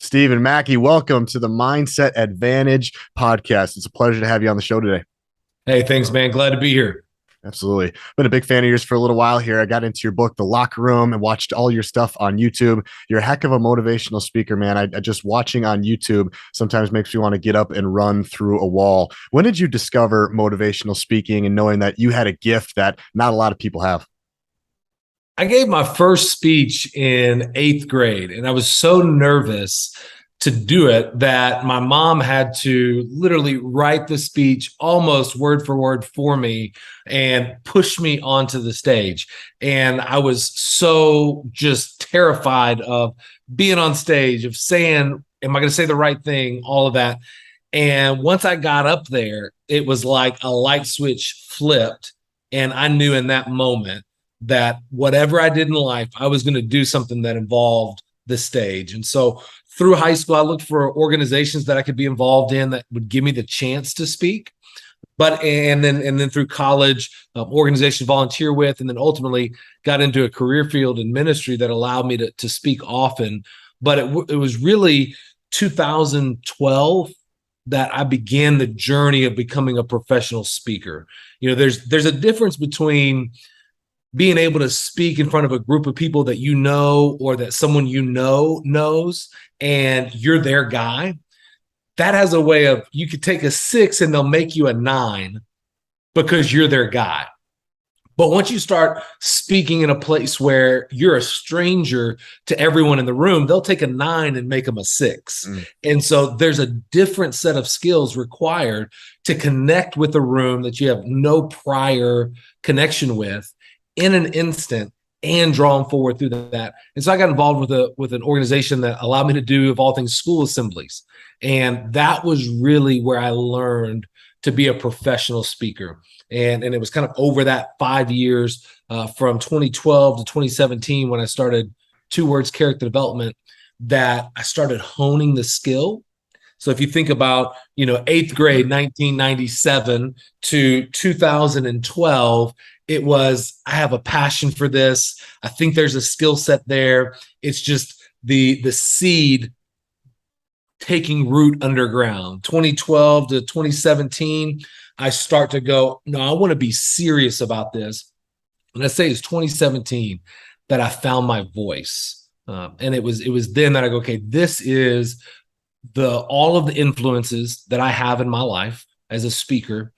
Stephen Mackey, welcome to the Mindset Advantage podcast. It's a pleasure to have you on the show today. Hey, thanks, man. Glad to be here. Absolutely. Been a big fan of yours for a little while here. I got into your book, The Locker Room, and watched all your stuff on YouTube. You're a heck of a motivational speaker, man. I just watching on YouTube sometimes makes me want to get up and run through a wall. When did you discover motivational speaking and knowing that you had a gift that not a lot of people have? I gave my first speech in 8th grade, and I was so nervous to do it that my mom had to literally write the speech almost word for word for me and push me onto the stage. And I was so just terrified of being on stage, of saying, am I going to say the right thing? All of that. And once I got up there, it was like a light switch flipped. And I knew in that moment that whatever I did in life, I was going to do something that involved the stage. And so through high school, I looked for organizations that I could be involved in that would give me the chance to speak. And then through college, organization to volunteer with, and then ultimately got into a career field in ministry that allowed me to speak often. But it was really 2012 that I began the journey of becoming a professional speaker. You know, there's a difference between being able to speak in front of a group of people that you know, or that someone you know knows, and you're their guy. That has a way of, you could take a 6 and they'll make you a 9 because you're their guy. But once you start speaking in a place where you're a stranger to everyone in the room, they'll take a 9 and make them a 6. And so there's a different set of skills required to connect with a room that you have no prior connection with in an instant and draw them forward through that. And so I got involved with an organization that allowed me to do, of all things, school assemblies. And that was really where I learned to be a professional speaker. And it was kind of over that 5 years, from 2012 to 2017, when I started Two Words Character Development, that I started honing the skill. So if you think about, 8th grade, 1997 to 2012, it was, I have a passion for this. I think there's a skill set there. It's just the seed taking root underground. 2012 to 2017, I start to go, no, I want to be serious about this. And I say it's 2017 that I found my voice. And it was then that I go, okay, this is all of the influences that I have in my life as a speaker.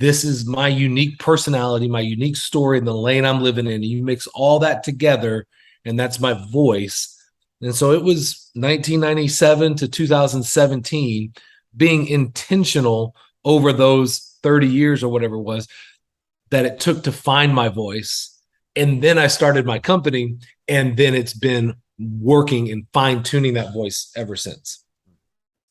This is my unique personality, my unique story, and the lane I'm living in. You mix all that together, and that's my voice. And so it was 1997 to 2017, being intentional over those 30 years or whatever it was that it took to find my voice. And then I started my company, and then it's been working and fine-tuning that voice ever since.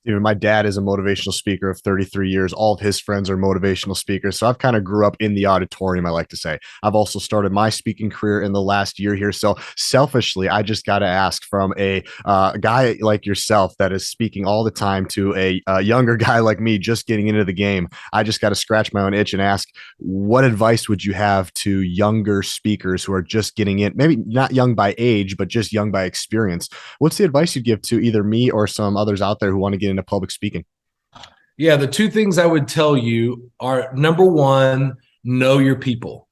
My dad is a motivational speaker of 33 years. All of his friends are motivational speakers. So I've kind of grew up in the auditorium, I like to say. I've also started my speaking career in the last year here. So selfishly, I just got to ask, from a guy like yourself that is speaking all the time to a younger guy like me just getting into the game, I just got to scratch my own itch and ask, what advice would you have to younger speakers who are just getting in, maybe not young by age, but just young by experience? What's the advice you'd give to either me or some others out there who want to get into public speaking? Yeah, the two things I would tell you are, number one, know your people.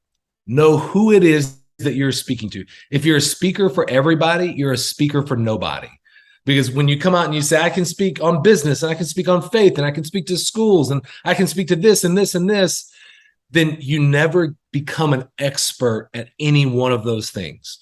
Know who it is that you're speaking to. If you're a speaker for everybody, you're a speaker for nobody. Because when you come out and you say, I can speak on business, and I can speak on faith, and I can speak to schools, and I can speak to this and this and this, then you never become an expert at any one of those things.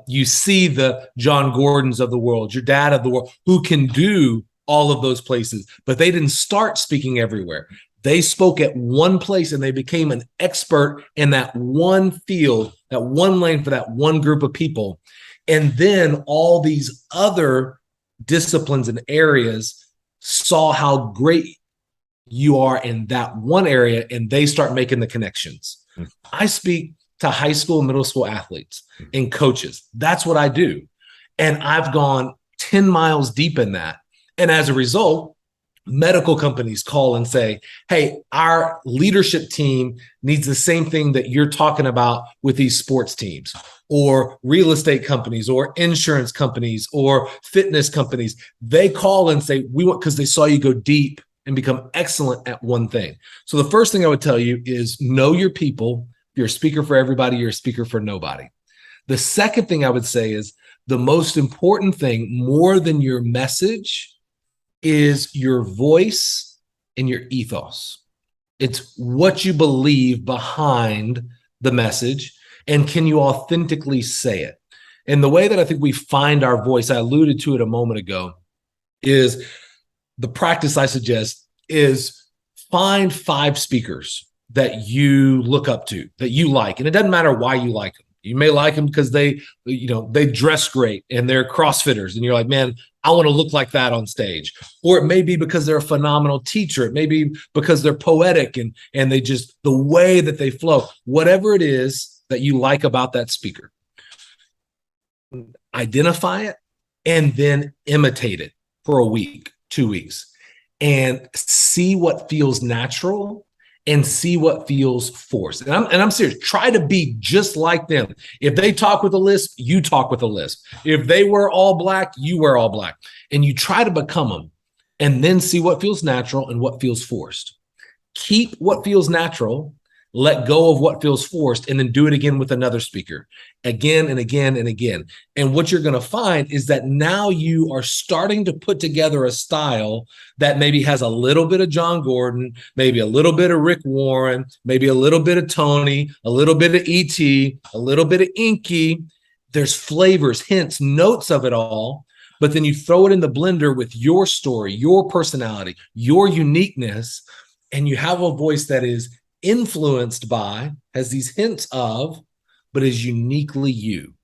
You see the John Gordons of the world, your dad of the world, who can do all of those places, but they didn't start speaking everywhere. They spoke at one place and they became an expert in that one field, that one lane for that one group of people. And then all these other disciplines and areas saw how great you are in that one area, and they start making the connections. I speak to high school, middle school athletes and coaches. That's what I do. And I've gone 10 miles deep in that. And as a result, medical companies call and say, hey, our leadership team needs the same thing that you're talking about with these sports teams. or real estate companies or insurance companies or fitness companies. They call and say, we want, because they saw you go deep and become excellent at one thing. So the first thing I would tell you is know your people. If you're a speaker for everybody, you're a speaker for nobody. The second thing I would say is the most important thing, more than your message, is your voice and your ethos. It's what you believe behind the message, and can you authentically say it? And the way that I think we find our voice, I alluded to it a moment ago, is the practice I suggest is find 5 speakers that you look up to, that you like. And it doesn't matter why you like them. You may like them because they dress great and they're CrossFitters. And you're like, man, I want to look like that on stage. Or it may be because they're a phenomenal teacher. It may be because they're poetic and they just, the way that they flow, whatever it is that you like about that speaker, identify it and then imitate it for a week, 2 weeks, and see what feels natural and see what feels forced. And I'm serious. Try to be just like them. If they talk with a lisp, you talk with a lisp. If they wear all black, you wear all black. And you try to become them and then see what feels natural and what feels forced. Keep what feels natural, let go of what feels forced, and then do it again with another speaker, again and again and again. And what you're going to find is that now you are starting to put together a style that maybe has a little bit of John Gordon, maybe a little bit of Rick Warren, maybe a little bit of Tony, a little bit of E.T., a little bit of Inky. There's flavors, hints, notes of it all. But then you throw it in the blender with your story, your personality, your uniqueness, and you have a voice that is influenced by, has these hints of, but is uniquely you.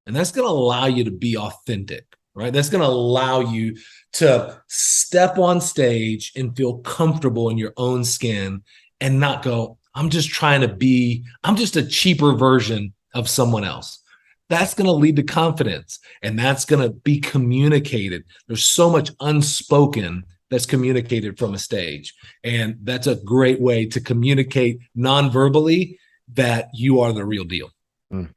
And that's going to allow you to be authentic, right? That's going to allow you to step on stage and feel comfortable in your own skin and not go, I'm just a cheaper version of someone else. That's going to lead to confidence, and that's going to be communicated. There's so much unspoken that's communicated from a stage. And that's a great way to communicate non-verbally that you are the real deal.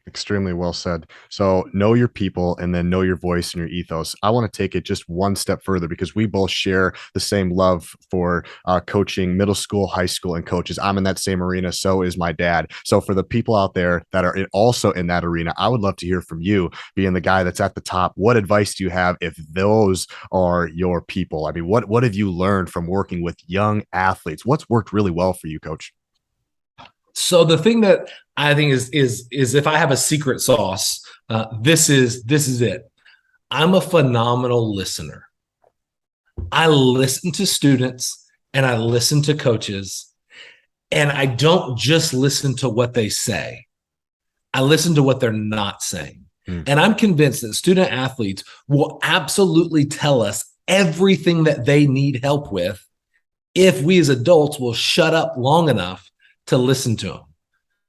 Extremely well said. So know your people and then know your voice and your ethos. I want to take it just one step further because we both share the same love for coaching middle school, high school, and coaches. I'm in that same arena. So is my dad. So for the people out there that are also in that arena, I would love to hear from you, being the guy that's at the top. What advice do you have if those are your people? I mean, what have you learned from working with young athletes? What's worked really well for you, Coach? So the thing that I think is if I have a secret sauce, this is it. I'm a phenomenal listener. I listen to students and I listen to coaches, and I don't just listen to what they say. I listen to what they're not saying. And I'm convinced that student athletes will absolutely tell us everything that they need help with if we as adults will shut up long enough to listen to them.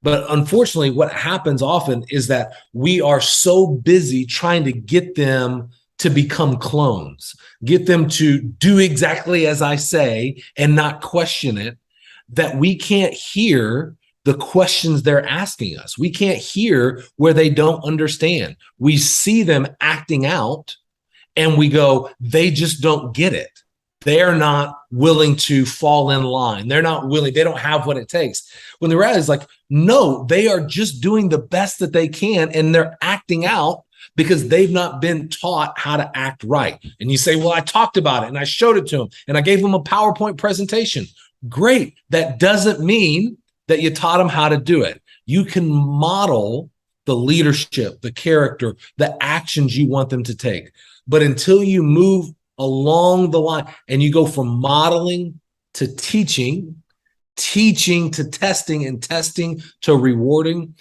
But unfortunately, what happens often is that we are so busy trying to get them to become clones, get them to do exactly as I say and not question it, that we can't hear the questions they're asking us. We can't hear where they don't understand. We see them acting out and we go, they just don't get it. They're not willing to fall in line. They're not willing. They don't have what it takes. When the reality is like, no, they are just doing the best that they can, and they're acting out because they've not been taught how to act right. And you say, well, I talked about it and I showed it to them and I gave them a PowerPoint presentation. Great. That doesn't mean that you taught them how to do it. You can model the leadership, the character, the actions you want them to take. But until you move along the line and you go from modeling to teaching to testing, and testing to rewarding,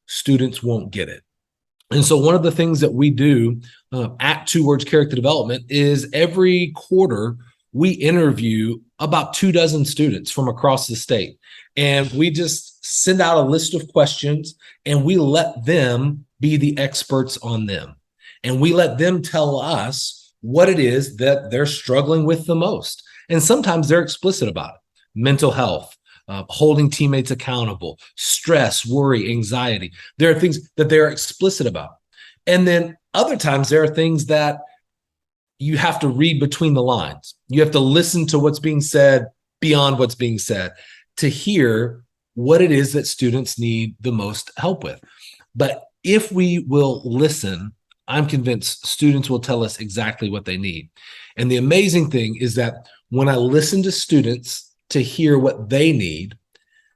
students won't get it. And so one of the things that we do at Two Words Character Development is every quarter we interview about 24 students from across the state. And we just send out a list of questions and we let them be the experts on them. And we let them tell us what it is that they're struggling with the most. And sometimes they're explicit about it. Mental health, holding teammates accountable, stress, worry, anxiety. There are things that they're explicit about. And then other times there are things that you have to read between the lines. You have to listen to what's being said beyond what's being said to hear what it is that students need the most help with. But if we will listen, I'm convinced students will tell us exactly what they need. And the amazing thing is that when I listen to students to hear what they need,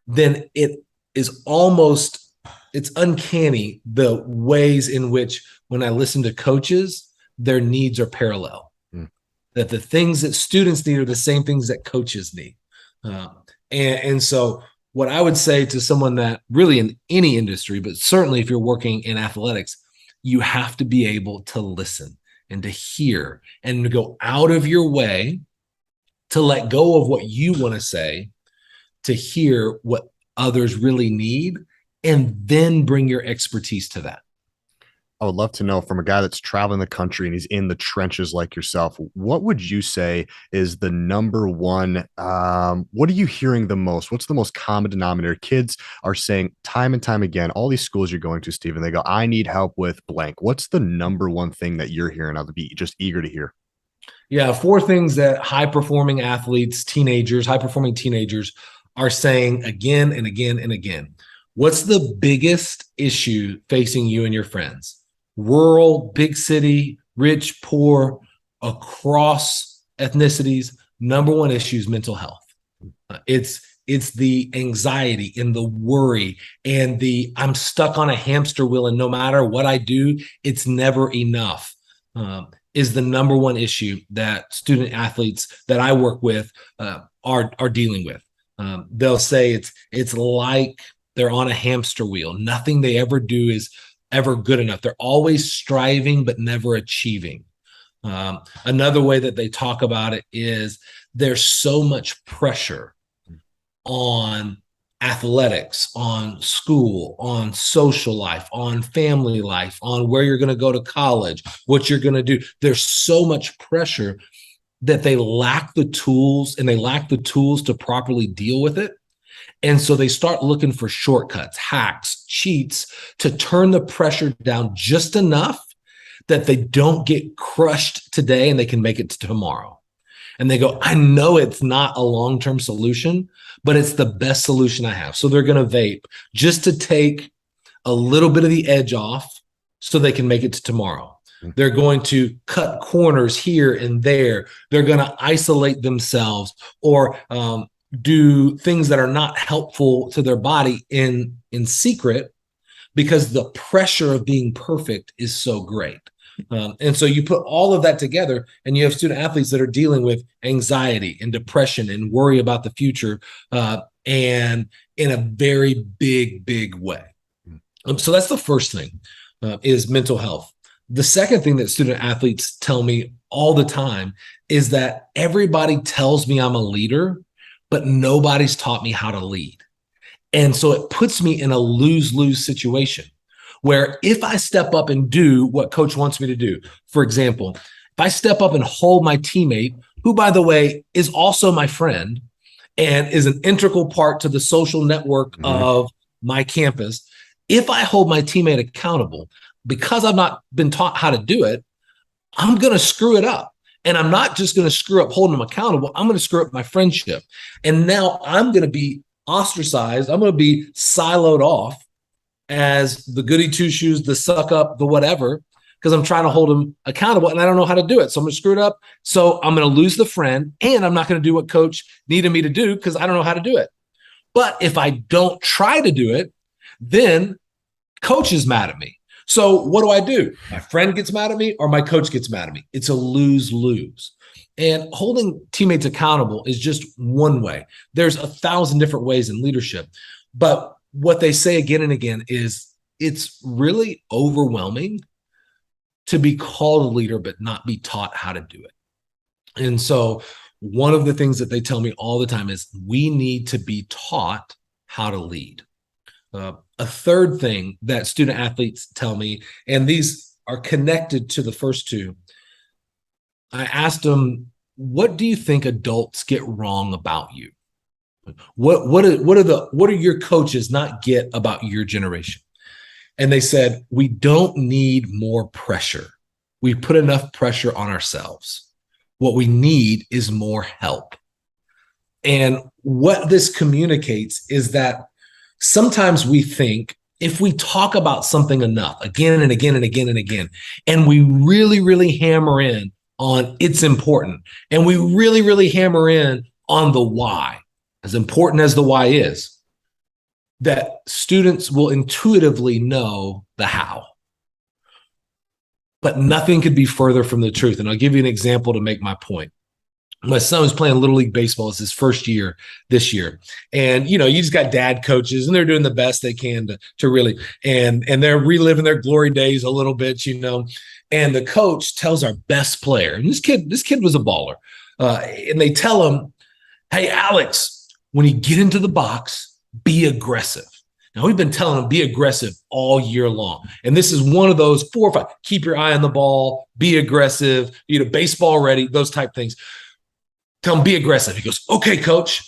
then it is almost, it's uncanny the ways in which when I listen to coaches, their needs are parallel. That the things that students need are the same things that coaches need. And so what I would say to someone that really in any industry, but certainly if you're working in athletics, you have to be able to listen and to hear and to go out of your way to let go of what you want to say, to hear what others really need, and then bring your expertise to that. I would love to know from a guy that's traveling the country and he's in the trenches like yourself, what would you say is the number one? What are you hearing the most? What's the most common denominator? Kids are saying time and time again, all these schools you're going to, Stephen, they go, I need help with blank. What's the number one thing that you're hearing? I'll be just eager to hear. Yeah, 4 things that high-performing athletes, high-performing teenagers are saying again and again and again. What's the biggest issue facing you and your friends? Rural, big city, rich, poor, across ethnicities, number one issue is mental health. It's the anxiety and the worry and the I'm stuck on a hamster wheel and no matter what I do, it's never enough. Is the number one issue that student athletes that I work with are dealing with. They'll say it's like they're on a hamster wheel. Nothing they ever do is ever good enough. They're always striving, but never achieving. Another way that they talk about it is there's so much pressure on athletics, on school, on social life, on family life, on where you're going to go to college, what you're going to do. There's so much pressure that they lack the tools, and they lack the tools to properly deal with it. And so they start looking for shortcuts, hacks, cheats to turn the pressure down just enough that they don't get crushed today and they can make it to tomorrow. And they go, I know it's not a long-term solution, but it's the best solution I have. So they're going to vape just to take a little bit of the edge off so they can make it to tomorrow. They're going to cut corners here and there. They're going to isolate themselves or do things that are not helpful to their body in secret because the pressure of being perfect is so great. And so you put all of that together and you have student athletes that are dealing with anxiety and depression and worry about the future and in a very big way. So that's the first thing is mental health. The second thing that student athletes tell me all the time is that everybody tells me I'm a leader, but nobody's taught me how to lead. And so it puts me in a lose-lose situation where if I step up and do what coach wants me to do, for example, if I step up and hold my teammate, who, by the way, is also my friend and is an integral part to the social network of my campus, if I hold my teammate accountable, because I've not been taught how to do it, I'm going to screw it up. And I'm not just going to screw up holding them accountable. I'm going to screw up my friendship. And now I'm going to be ostracized. I'm going to be siloed off as the goody two shoes, the suck up, the whatever, because I'm trying to hold them accountable and I don't know how to do it. So I'm going to screw it up. So I'm going to lose the friend and I'm not going to do what coach needed me to do because I don't know how to do it. But if I don't try to do it, then coach is mad at me. So what do? My friend gets mad at me or my coach gets mad at me. It's a lose-lose. And holding teammates accountable is just one way. There's 1,000 different ways in leadership. But what they say again and again is it's really overwhelming to be called a leader but not be taught how to do it. And so one of the things that they tell me all the time is we need to be taught how to lead. A third thing that student athletes tell me, and these are connected to the first two, I asked them, what do you think adults get wrong about you? What are your coaches not get about your generation? And they said, we don't need more pressure. We put enough pressure on ourselves. What we need is more help. And what this communicates is that sometimes we think if we talk about something enough, again and again and again and again, and we really, really hammer in on it's important, and we really, really hammer in on the why, as important as the why is, that students will intuitively know the how. But nothing could be further from the truth. And I'll give you an example to make my point. My son was playing Little League Baseball. It's his first year this year. And, you just got dad coaches, and they're doing the best they can to really, and they're reliving their glory days a little bit, And the coach tells our best player, and this kid was a baller. And they tell him, hey, Alex, when you get into the box, be aggressive. Now, we've been telling him be aggressive all year long. And this is one of those 4 or 5, keep your eye on the ball, be aggressive, baseball ready, those type things. Tell him be aggressive. He goes, okay, coach,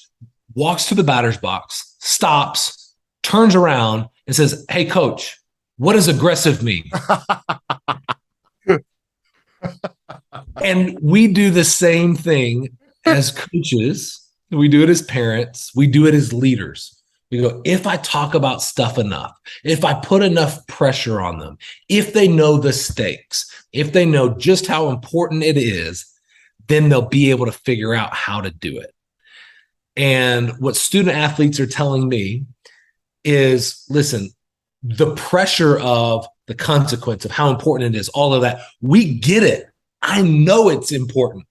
walks to the batter's box, stops, turns around and says, hey, coach, what does aggressive mean? And we do the same thing as coaches. We do it as parents. We do it as leaders. We go, if I talk about stuff enough, if I put enough pressure on them, if they know the stakes, if they know just how important it is, then they'll be able to figure out how to do it. And what student athletes are telling me is, listen, the pressure of the consequence of how important it is, all of that, we get it. I know it's important.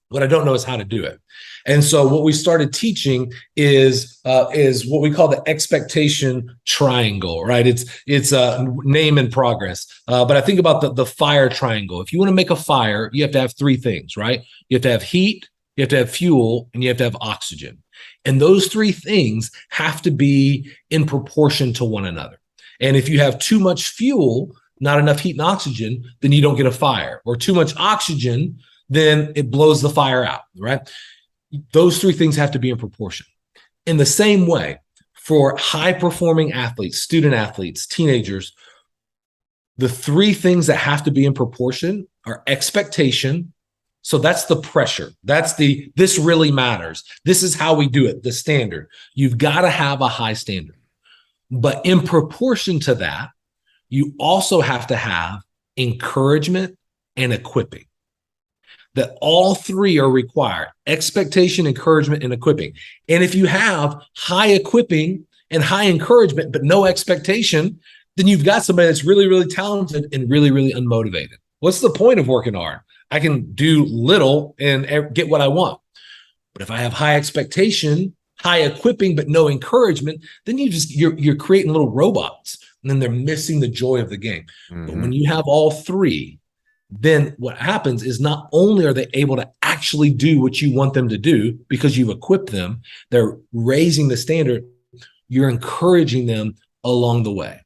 What I don't know is how to do it. And so what we started teaching is what we call the expectation triangle, right? It's a name and progress. But I think about the fire triangle. If you want to make a fire, you have to have 3 things, right? You have to have heat, you have to have fuel, and you have to have oxygen. And those 3 things have to be in proportion to one another. And if you have too much fuel, not enough heat and oxygen, then you don't get a fire. Or too much oxygen, then it blows the fire out, right? Those 3 things have to be in proportion. In the same way, for high-performing athletes, student athletes, teenagers, the 3 things that have to be in proportion are expectation. So that's the pressure. That's this really matters. This is how we do it, the standard. You've got to have a high standard. But in proportion to that, you also have to have encouragement and equipping. That all 3 are required: expectation, encouragement, and equipping. And if you have high equipping and high encouragement, but no expectation, then you've got somebody that's really, really talented and really, really unmotivated. What's the point of working hard? I can do little and get what I want. But if I have high expectation, high equipping, but no encouragement, then you're creating little robots, and then they're missing the joy of the game. Mm-hmm. But when you have all 3, then what happens is not only are they able to actually do what you want them to do because you've equipped them, they're raising the standard, you're encouraging them along the way.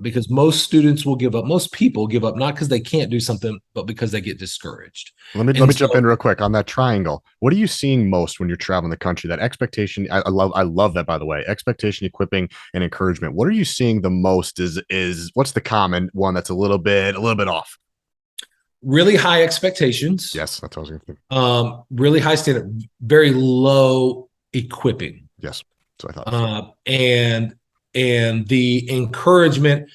Because most students will give up, most people give up, not because they can't do something, but because they get discouraged. Let me jump in real quick on that triangle. What are you seeing most when you're traveling the country? That expectation, I love that, by the way. Expectation, equipping, and encouragement. What are you seeing the most is what's the common one that's a little bit off? Really high expectations. Yes, that's what I was going to think. Really high standard, very low equipping. Yes, that's what I thought. And the encouragement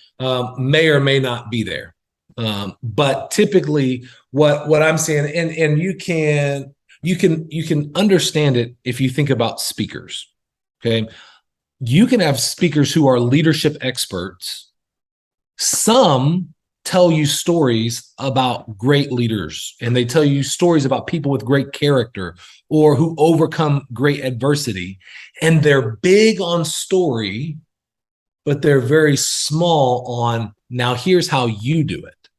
may or may not be there. But typically, what I'm saying, and you can understand it if you think about speakers. Okay, you can have speakers who are leadership experts. Some tell you stories about great leaders, and they tell you stories about people with great character or who overcome great adversity. And they're big on story, but they're very small on, now here's how you do it.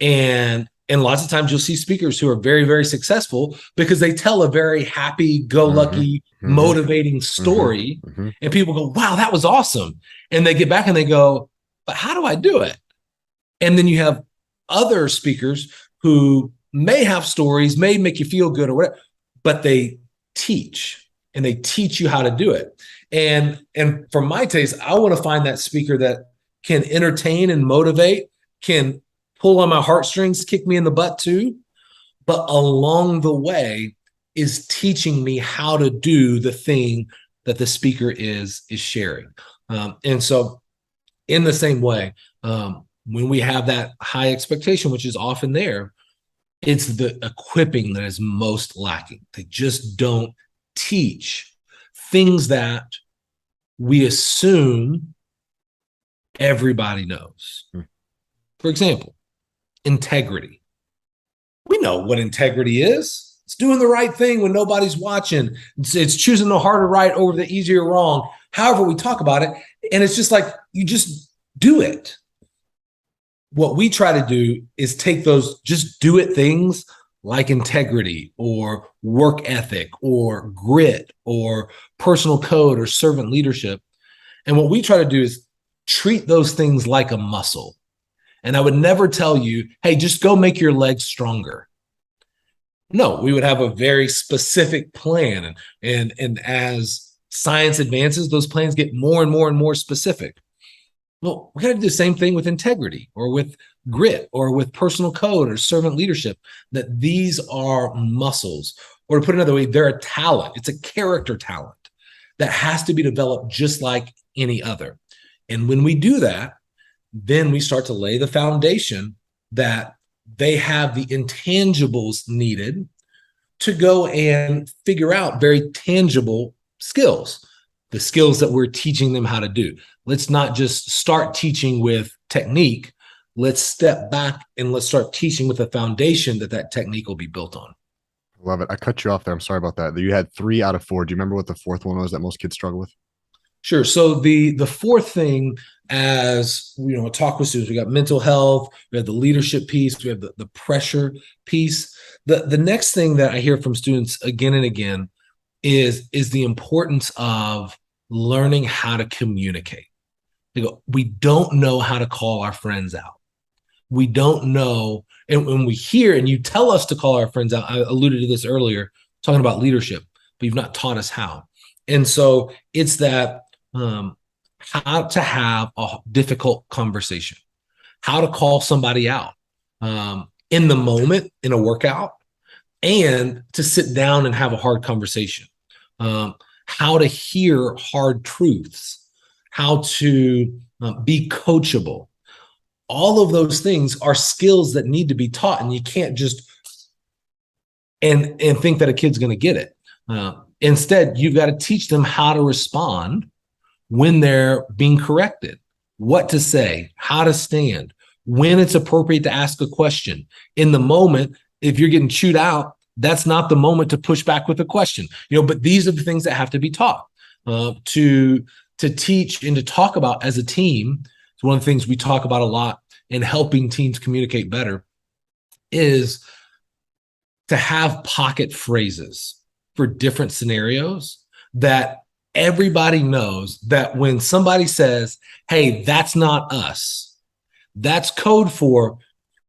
And lots of times you'll see speakers who are very, very successful because they tell a very happy-go-lucky, motivating story. And people go, wow, that was awesome. And they get back and they go, but how do I do it? And then you have other speakers who may have stories, may make you feel good or whatever, but they teach. and they teach you how to do it. And for my taste, I want to find that speaker that can entertain and motivate, can pull on my heartstrings, kick me in the butt too, but along the way is teaching me how to do the thing that the speaker is sharing. And so in the same way, when we have that high expectation, which is often there, it's the equipping that is most lacking. They just don't teach things that we assume everybody knows. For example, integrity. We know what integrity is. It's doing the right thing when nobody's watching. It's choosing the harder right over the easier wrong. However we talk about it, and it's just like you just do it. What we try to do is take those just do it things like integrity or work ethic or grit or personal code or servant leadership. And what we try to do is treat those things like a muscle. And I would never tell you, hey, just go make your legs stronger. No, we would have a very specific plan. And as science advances, those plans get more and more and more specific. Well, we got to do the same thing with integrity or with grit or with personal code or servant leadership, that these are muscles. Or to put it another way, they're a talent. It's a character talent that has to be developed just like any other. And when we do that, then we start to lay the foundation that they have the intangibles needed to go and figure out very tangible skills, the skills that we're teaching them how to do. Let's not just start teaching with technique. Let's step back and let's start teaching with a foundation that technique will be built on. Love it. I cut you off there. I'm sorry about that. You had 3 out of 4. Do you remember what the 4th one was that most kids struggle with? Sure. So the 4th thing, as you know, talk with students, we got mental health, we have the leadership piece, we have the pressure piece. The next thing that I hear from students again and again is the importance of learning how to communicate. They go, we don't know how to call our friends out. We don't know. And when we hear and you tell us to call our friends out, I alluded to this earlier, talking about leadership, but you've not taught us how. And so it's that how to have a difficult conversation, how to call somebody out in the moment in a workout, and to sit down and have a hard conversation, how to hear hard truths, how to be coachable. All of those things are skills that need to be taught, and you can't just and think that a kid's going to get it. Instead, you've got to teach them how to respond when they're being corrected, what to say, how to stand, when it's appropriate to ask a question. In the moment, if you're getting chewed out, that's not the moment to push back with a question. But these are the things that have to be taught to teach and to talk about as a team. It's one of the things we talk about a lot in helping teams communicate better is to have pocket phrases for different scenarios that everybody knows that when somebody says, hey, that's not us, that's code for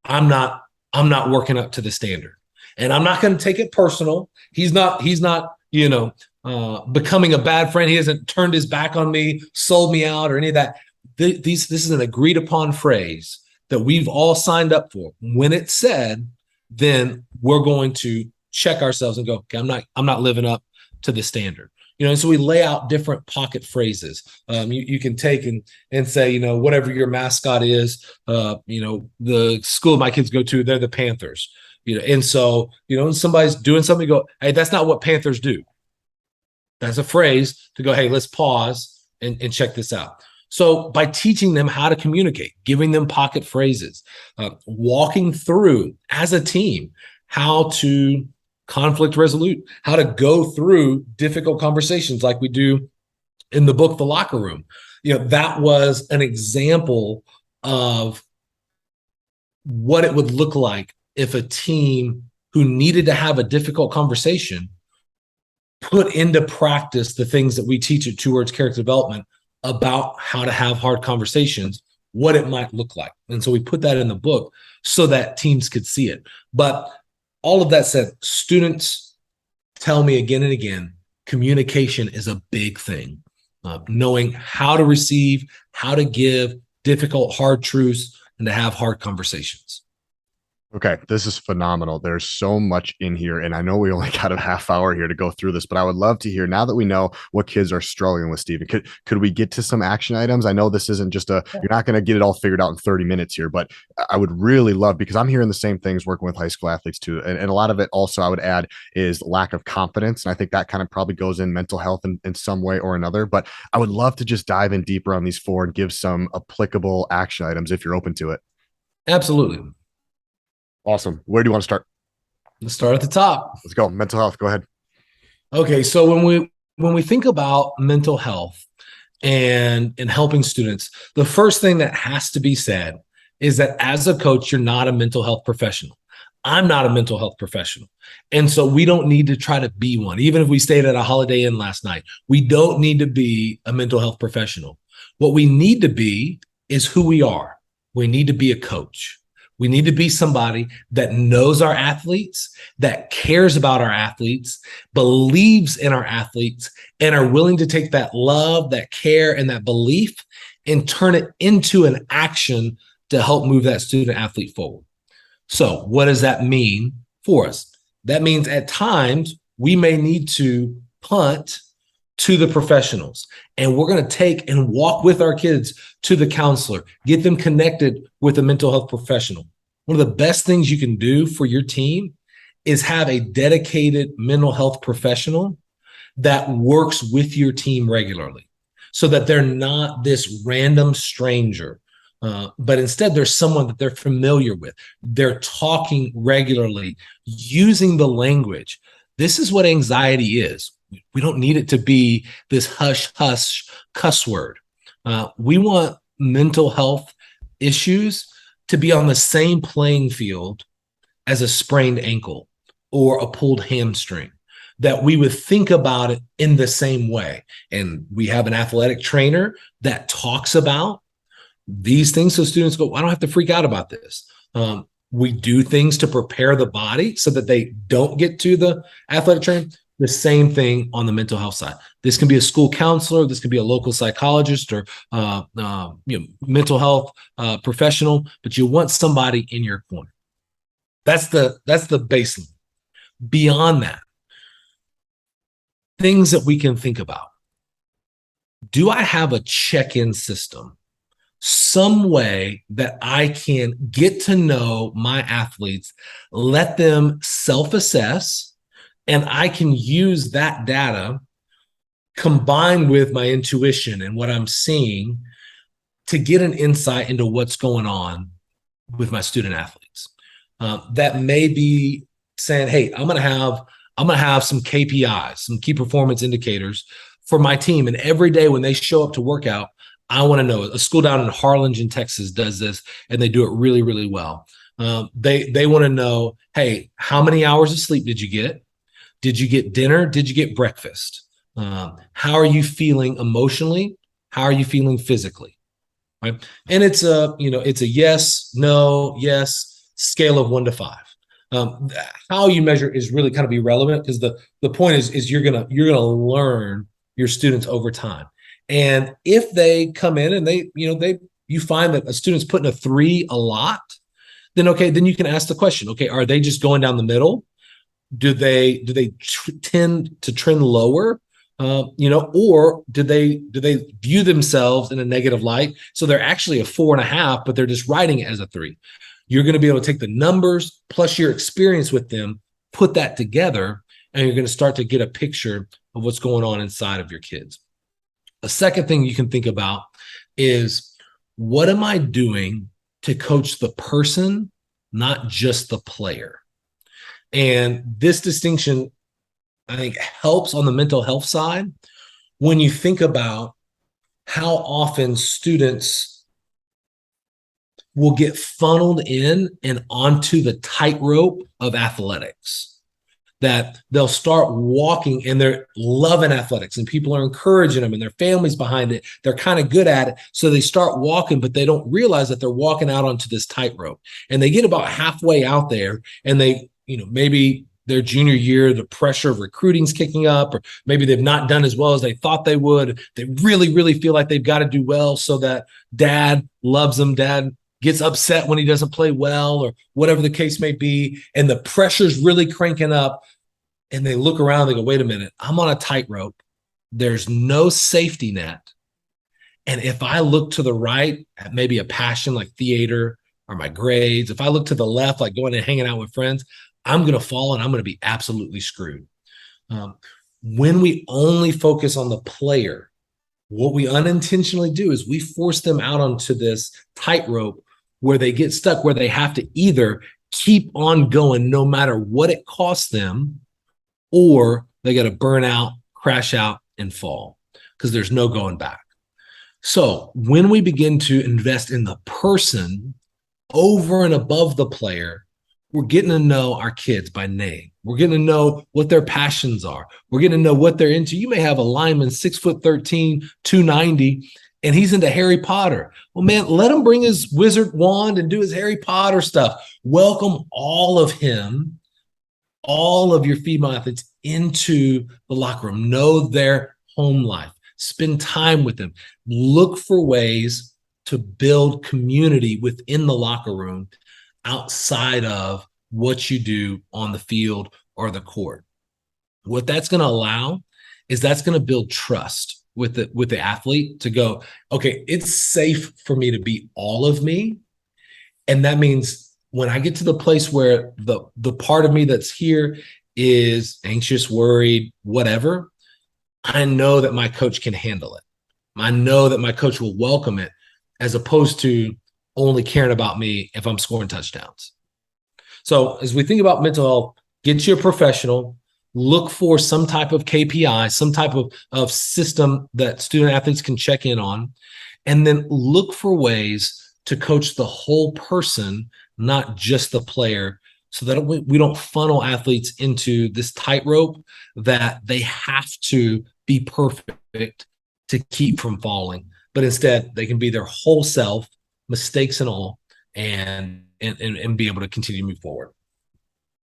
I'm not working up to the standard. And I'm not going to take it personal. He's not, becoming a bad friend. He hasn't turned his back on me, sold me out, or any of that. This is an agreed upon phrase that we've all signed up for. When it's said, then we're going to check ourselves and go, okay, I'm not living up to the standard. And so we lay out different pocket phrases. You can take and say, whatever your mascot is, the school my kids go to, they're the Panthers. And so, when somebody's doing something, you go, hey, that's not what Panthers do. That's a phrase to go, hey, let's pause and check this out. So by teaching them how to communicate, giving them pocket phrases, walking through as a team, how to conflict resolute, how to go through difficult conversations like we do in the book, The Locker Room. That was an example of what it would look like if a team who needed to have a difficult conversation put into practice the things that we teach at Towards Character Development about how to have hard conversations, what it might look like. And so we put that in the book so that teams could see it. But all of that said, students tell me again and again, communication is a big thing. Knowing how to receive, how to give difficult, hard truths, and to have hard conversations. Okay, this is phenomenal. There's so much in here, and I know we only got a half hour here to go through this, but I would love to hear, now that we know what kids are struggling with, Stephen, could we get to some action items? I know this isn't just you're not going to get it all figured out in 30 minutes here, but I would really love, because I'm hearing the same things working with high school athletes too. And a lot of it also I would add is lack of confidence. And I think that kind of probably goes in mental health in some way or another, but I would love to just dive in deeper on these four and give some applicable action items if you're open to it. Absolutely. Awesome. Where do you want to start? Let's start at the top. Let's go. Mental health. Go ahead. Okay, so when we think about mental health and helping students, the first thing that has to be said is that as a coach, you're not a mental health professional. I'm not a mental health professional. And so we don't need to try to be one. Even if we stayed at a Holiday Inn last night, we don't need to be a mental health professional. What we need to be is who we are. We need to be a coach. We need to be somebody that knows our athletes, that cares about our athletes, believes in our athletes, and are willing to take that love, that care, and that belief and turn it into an action to help move that student athlete forward. So what does that mean for us? That means at times we may need to punt to the professionals, and we're going to take and walk with our kids to the counselor, get them connected with a mental health professional. One of the best things you can do for your team is have a dedicated mental health professional that works with your team regularly, so that they're not this random stranger, but instead there's someone that they're familiar with. They're talking regularly, using the language. This is what anxiety is. We don't need it to be this hush, hush cuss word. We want mental health issues to be on the same playing field as a sprained ankle or a pulled hamstring, that we would think about it in the same way. And we have an athletic trainer that talks about these things, so students go, I don't have to freak out about this. We do things to prepare the body so that they don't get to the athletic trainer. The same thing on the mental health side. This can be a school counselor. This can be a local psychologist or mental health professional, but you want somebody in your corner. That's the baseline. Beyond that, things that we can think about. Do I have a check-in system? Some way that I can get to know my athletes, let them self-assess, and I can use that data combined with my intuition and what I'm seeing to get an insight into what's going on with my student athletes. That may be saying, hey, I'm gonna have some KPIs, some key performance indicators for my team. And every day when they show up to workout, I want to know. A school down in Harlingen, Texas does this, and they do it really, really well. They want to know, hey, how many hours of sleep did you get? Did you get dinner? Did you get breakfast? How are you feeling emotionally? How are you feeling physically? Right? And it's a yes, no, yes scale of 1 to 5. How you measure is really kind of irrelevant, because the point is you're gonna learn your students over time. And if they come in and you find that a student's putting a 3 a lot, then you can ask the question, okay, are they just going down the middle? Do they tend to trend lower, or do they view themselves in a negative light? So they're actually a 4.5, but they're just writing it as a 3. You're going to be able to take the numbers plus your experience with them, put that together, and you're going to start to get a picture of what's going on inside of your kids. A second thing you can think about is, what am I doing to coach the person, not just the player? And this distinction, I think, helps on the mental health side when you think about how often students will get funneled in and onto the tightrope of athletics. That they'll start walking and they're loving athletics and people are encouraging them and their family's behind it. They're kind of good at it. So they start walking, but they don't realize that they're walking out onto this tightrope. And they get about halfway out there and they, maybe their junior year, the pressure of recruiting's kicking up, or maybe they've not done as well as they thought they would. They really, really feel like they've got to do well so that dad loves them. Dad gets upset when he doesn't play well, or whatever the case may be. And the pressure's really cranking up. And they look around, they go, wait a minute, I'm on a tightrope. There's no safety net. And if I look to the right at maybe a passion like theater or my grades, if I look to the left, like going and hanging out with friends, I'm going to fall and I'm going to be absolutely screwed. When we only focus on the player, what we unintentionally do is we force them out onto this tightrope where they get stuck, where they have to either keep on going no matter what it costs them, or they got to burn out, crash out, and fall because there's no going back. So when we begin to invest in the person over and above the player, we're getting to know our kids by name. We're getting to know what their passions are. We're getting to know what they're into. You may have a lineman, 6'13", 290, and he's into Harry Potter. Well, man, let him bring his wizard wand and do his Harry Potter stuff. Welcome all of him, all of your female athletes into the locker room. Know their home life. Spend time with them. Look for ways to build community within the locker room outside of what you do on the field or the court. What that's going to allow is that's going to build trust with the athlete to go, okay, it's safe for me to be all of me. And that means when I get to the place where the part of me that's here is anxious, worried, whatever, I know that my coach can handle it. I know that my coach will welcome it, as opposed to only caring about me if I'm scoring touchdowns. So as we think about mental health, get you a professional, look for some type of KPI, some type of system that student athletes can check in on, and then look for ways to coach the whole person, not just the player, so that we don't funnel athletes into this tightrope that they have to be perfect to keep from falling, but instead they can be their whole self, mistakes and all, and be able to continue to move forward.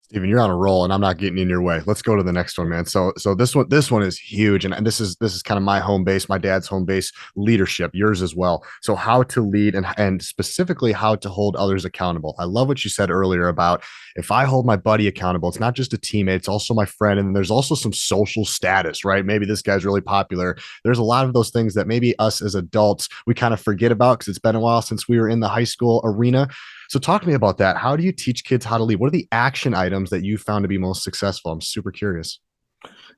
Steven, you're on a roll, and I'm not getting in your way. Let's go to the next one, man. So this one is huge, and this is kind of my home base, my dad's home base, leadership, yours as well. So how to lead and specifically how to hold others accountable. I love what you said earlier about if I hold my buddy accountable, it's not just a teammate, it's also my friend, and there's also some social status, right? Maybe this guy's really popular. There's a lot of those things that maybe us as adults we kind of forget about because it's been a while since we were in the high school arena. So talk to me about that. How do you teach kids how to lead? What are the action items that you found to be most successful? I'm super curious.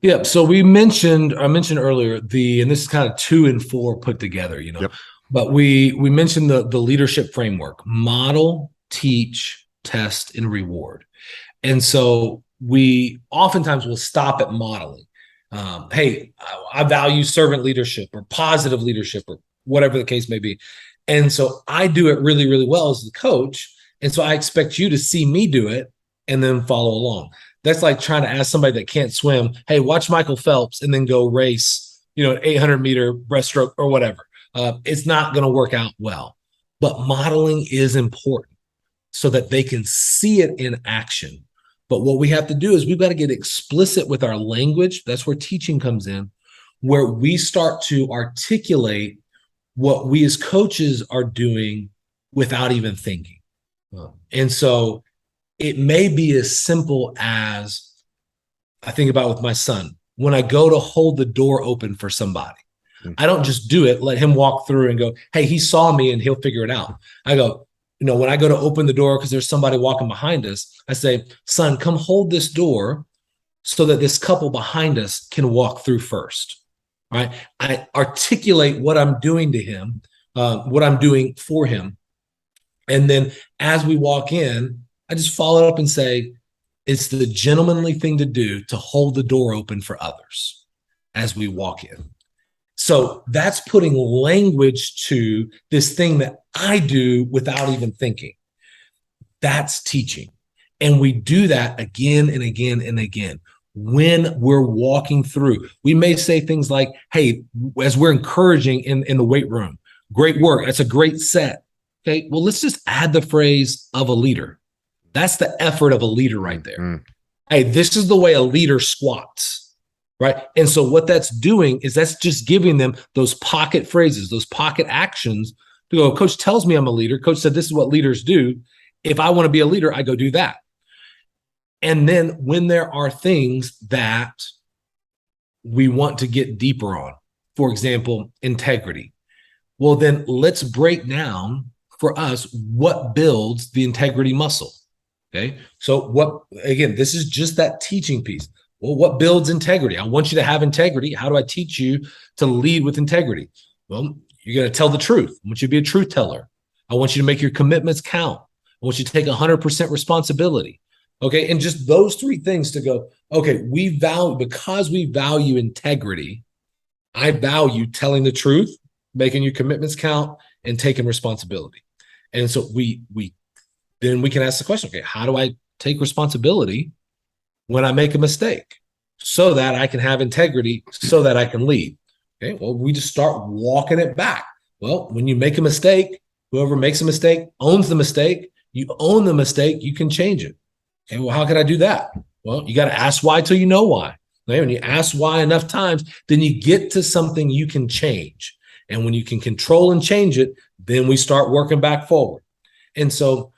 Yeah. So I mentioned earlier and this is kind of 2 and 4 put together, Yep. But we mentioned the leadership framework: model, teach, test, and reward. And so we oftentimes will stop at modeling. Hey, I value servant leadership or positive leadership or whatever the case may be. And so I do it really, really well as the coach. And so I expect you to see me do it and then follow along. That's like trying to ask somebody that can't swim, hey, watch Michael Phelps and then go race, an 800-meter breaststroke or whatever. It's not going to work out well. But modeling is important so that they can see it in action. But what we have to do is we've got to get explicit with our language. That's where teaching comes in, where we start to articulate what we as coaches are doing without even thinking. And so it may be as simple as, I think about with my son, when I go to hold the door open for somebody, I don't just do it, let him walk through and go, hey, he saw me and he'll figure it out. I go, when I go to open the door because there's somebody walking behind us, I say, son, come hold this door so that this couple behind us can walk through first. Right? I articulate what I'm doing to him, what I'm doing for him. And then as we walk in, I just follow up and say, it's the gentlemanly thing to do to hold the door open for others as we walk in. So that's putting language to this thing that I do without even thinking. That's teaching. And we do that again and again and again. When we're walking through, we may say things like, hey, as we're encouraging in the weight room, great work. That's a great set. Okay. Well, let's just add the phrase of a leader. That's the effort of a leader right there. hey, this is the way a leader squats, right? And so what that's doing is that's just giving them those pocket phrases, those pocket actions to go, coach tells me I'm a leader. Coach said this is what leaders do. If I want to be a leader, I go do that. And then when there are things that we want to get deeper on, for example, integrity, well, then let's break down for us what builds the integrity muscle. Okay. So what, again, this is just that teaching piece. Well, what builds integrity? I want you to have integrity. How do I teach you to lead with integrity? Well, you're going to tell the truth. I want you to be a truth teller. I want you to make your commitments count. I want you to take 100% responsibility. Okay. And just those three things to go, okay, because we value integrity, I value telling the truth, making your commitments count, and taking responsibility. And so then we can ask the question, okay, how do I take responsibility when I make a mistake so that I can have integrity, so that I can lead? Okay, well, we just start walking it back. Well, when you make a mistake, whoever makes a mistake owns the mistake. You own the mistake, you can change it. Okay, well, how can I do that? Well, you got to ask why till you know why. Okay? When you ask why enough times, then you get to something you can change. And when you can control and change it, then we start working back forward. And so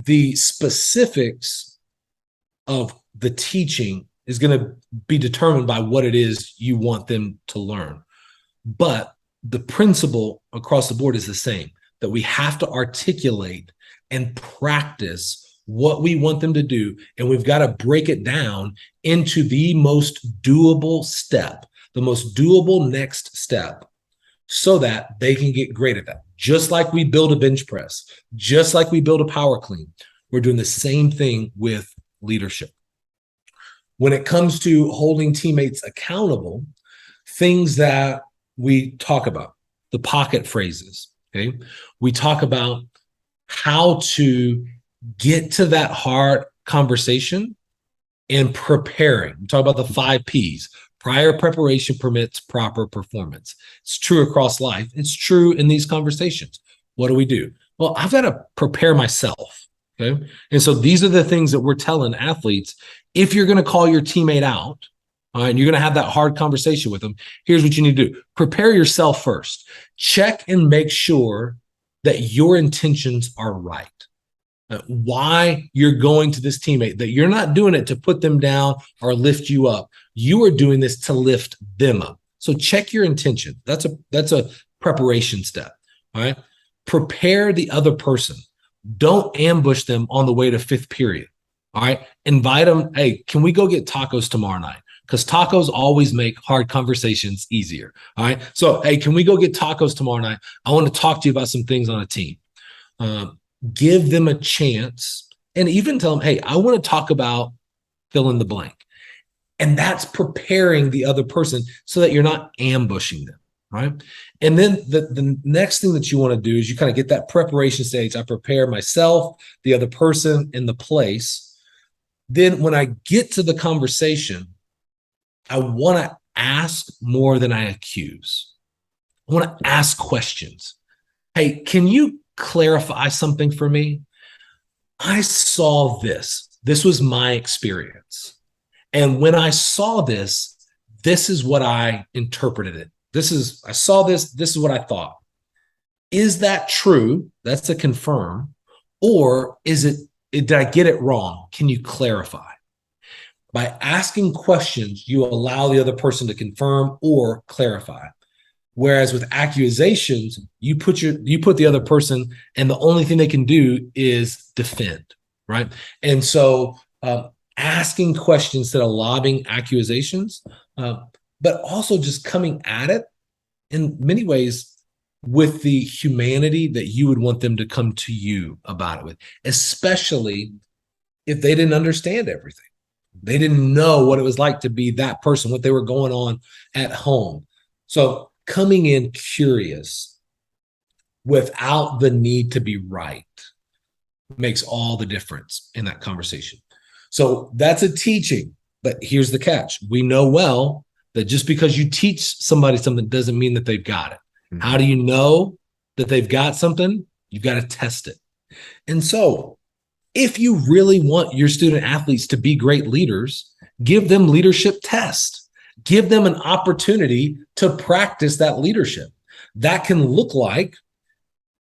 the specifics of the teaching is going to be determined by what it is you want them to learn. But the principle across the board is the same, that we have to articulate and practice what we want them to do. And we've got to break it down into the most doable step, the most doable next step, so that they can get great at that. Just like we build a bench press, just like we build a power clean, we're doing the same thing with leadership. When it comes to holding teammates accountable, things that we talk about, the pocket phrases, okay? We talk about how to get to that hard conversation and preparing. We talk about the 5 Ps. Prior preparation permits proper performance. It's true across life. It's true in these conversations. What do we do? Well, I've got to prepare myself. Okay. And so these are the things that we're telling athletes. If you're going to call your teammate out, all right, and you're going to have that hard conversation with them, here's what you need to do. Prepare yourself first. Check and make sure that your intentions are right. Why you're going to this teammate, that you're not doing it to put them down or lift you up. You are doing this to lift them up. So check your intention. That's a preparation step. All right. Prepare the other person. Don't ambush them on the way to 5th period. All right. Invite them. Hey, can we go get tacos tomorrow night? Because tacos always make hard conversations easier. All right. So, hey, can we go get tacos tomorrow night? I want to talk to you about some things on a team. Give them a chance, and even tell them, hey, I want to talk about fill in the blank. And that's preparing the other person so that you're not ambushing them, right? And then the next thing that you want to do is you kind of get that preparation stage. I prepare myself, the other person, and the place. Then when I get to the conversation, I want to ask more than I accuse. I want to ask questions. Hey, can you clarify something for me? I saw this. This was my experience. And when I saw this, this is what I interpreted it. I saw this. This is what I thought. Is that true? That's a confirm. Or did I get it wrong? Can you clarify? By asking questions, you allow the other person to confirm or clarify. Whereas with accusations, you put the other person, and the only thing they can do is defend, right? And so asking questions instead of lobbing accusations, but also just coming at it in many ways with the humanity that you would want them to come to you about it with, especially if they didn't understand everything. They didn't know what it was like to be that person, what they were going on at home. So coming in curious without the need to be right makes all the difference in that conversation. So that's a teaching, but here's the catch. We know well that just because you teach somebody something doesn't mean that they've got it. Mm-hmm. How do you know that they've got something? You've got to test it. And so If you really want your student athletes to be great leaders, give them leadership tests. Give them an opportunity to practice that leadership. That can look like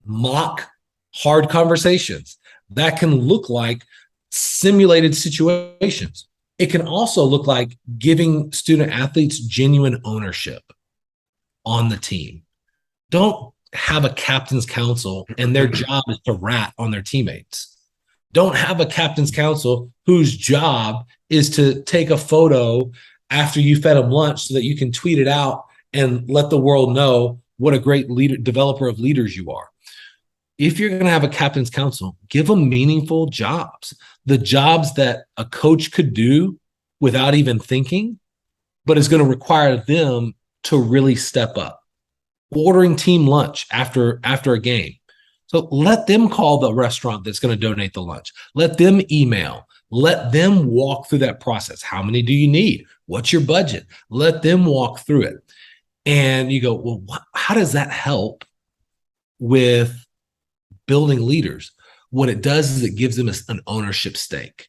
mock hard conversations. That can look like simulated situations. It can also look like giving student athletes genuine ownership on the team. Don't have a captain's council and their job is to rat on their teammates. Don't have a captain's council whose job is to take a photo after you fed them lunch so that you can tweet it out and let the world know what a great leader, developer of leaders you are. If you're going to have a captain's council, give them meaningful jobs, the jobs that a coach could do without even thinking, but is going to require them to really step up. Ordering team lunch after a game. So let them call the restaurant that's going to donate the lunch. Let them email. Let them walk through that process. How many do you need? What's your budget? Let them walk through it. And you go, well, how does that help with building leaders? What it does is it gives them an ownership stake.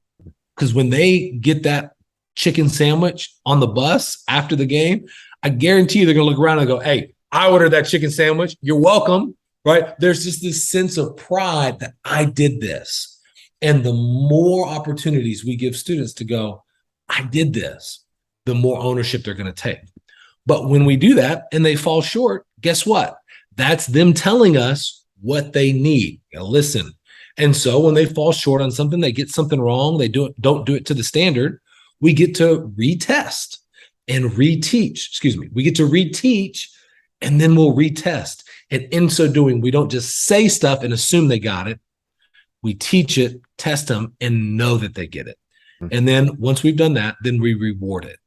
Because when they get that chicken sandwich on the bus after the game, I guarantee you they're going to look around and go, hey, I ordered that chicken sandwich. You're welcome, right? There's just this sense of pride that I did this. And the more opportunities we give students to go, I did this, the more ownership they're going to take. But when we do that and they fall short, guess what? That's them telling us what they need. You know, listen. And so when they fall short on something, they get something wrong, they don't do it to the standard, we get to retest and reteach. We get to reteach and then we'll retest. And in so doing, we don't just say stuff and assume they got it. We teach it, test them, and know that they get it. And then once we've done that, then we reward it.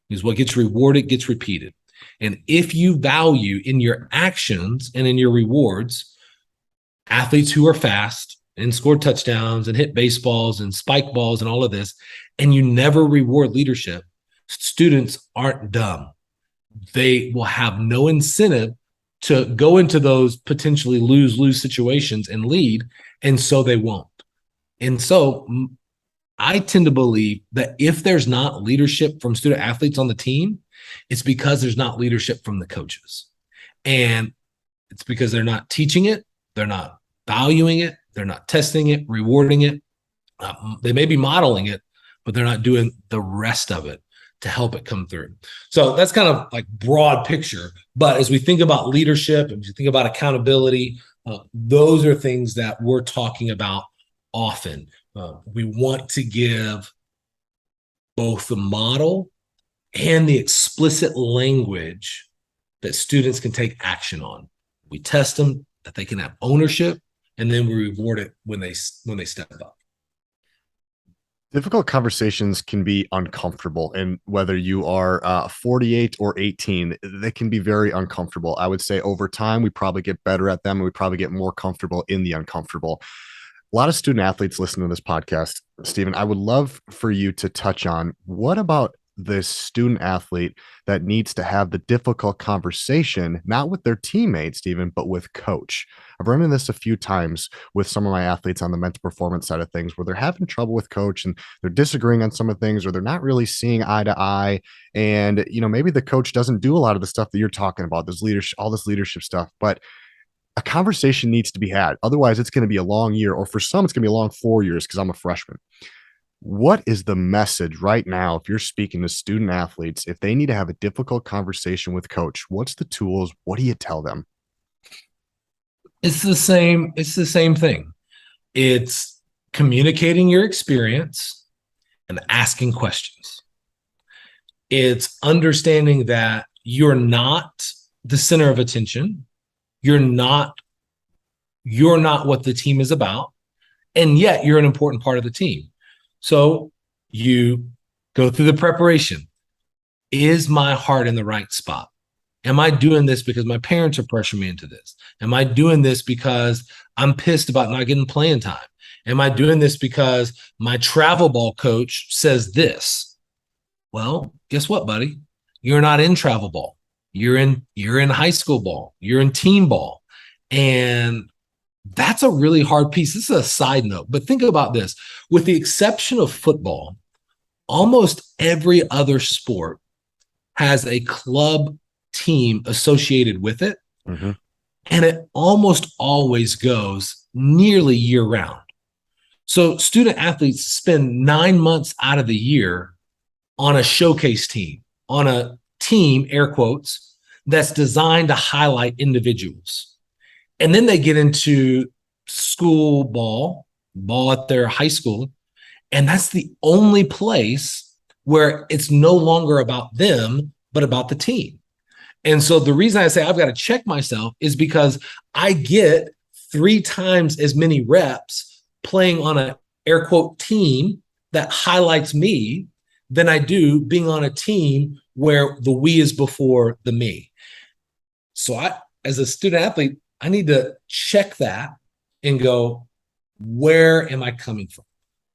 Because what gets rewarded gets repeated. And if you value in your actions and in your rewards, athletes who are fast and score touchdowns and hit baseballs and spike balls and all of this, and you never reward leadership, students aren't dumb. They will have no incentive to go into those potentially lose-lose situations and lead, and so they won't. And so I tend to believe that if there's not leadership from student athletes on the team, it's because there's not leadership from the coaches. And it's because they're not teaching it, they're not valuing it, they're not testing it, rewarding it. They may be modeling it, but they're not doing the rest of it to help it come through. So that's kind of like broad picture. But as we think about leadership and we think about accountability, those are things that we're talking about often. We want to give both the model and the explicit language that students can take action on. We test them, that they can have ownership, and then we reward it when they step up. Difficult conversations can be uncomfortable, and whether you are 48 or 18, they can be very uncomfortable. I would say over time, we probably get better at them, and we probably get more comfortable in the uncomfortable. A lot of student athletes listen to this podcast. Stephen, I would love for you to touch on what about this student athlete that needs to have the difficult conversation, not with their teammates, Stephen, but with coach. I've run into this a few times with some of my athletes on the mental performance side of things, where they're having trouble with coach and they're disagreeing on some of things, or they're not really seeing eye to eye. And, maybe the coach doesn't do a lot of the stuff that you're talking about, this leadership, all this leadership stuff, but a conversation needs to be had. Otherwise, it's going to be a long year, or for some, it's going to be a long 4 years because I'm a freshman. What is the message right now if you're speaking to student athletes, if they need to have a difficult conversation with coach? What's the tools? What do you tell them? It's the same thing. It's communicating your experience and asking questions. It's understanding that you're not the center of attention. You're not what the team is about, and yet you're an important part of the team. So you go through the preparation. Is my heart in the right spot? Am I doing this because my parents are pressuring me into this? Am I doing this because I'm pissed about not getting playing time? Am I doing this because my travel ball coach says this? Well, guess what, buddy? You're not in travel ball. You're in high school ball. You're in team ball. And That's a really hard piece. This is a side note, but think about this. With the exception of football, almost every other sport has a club team associated with it. Mm-hmm. And it almost always goes nearly year round. So student athletes spend 9 months out of the year on a showcase team, on a team, air quotes, that's designed to highlight individuals. And then they get into school ball at their high school. And that's the only place where it's no longer about them, but about the team. And so the reason I say I've got to check myself is because I get 3 times as many reps playing on an air quote team that highlights me than I do being on a team where the we is before the me. So I, as a student athlete, I need to check that and go, where am I coming from?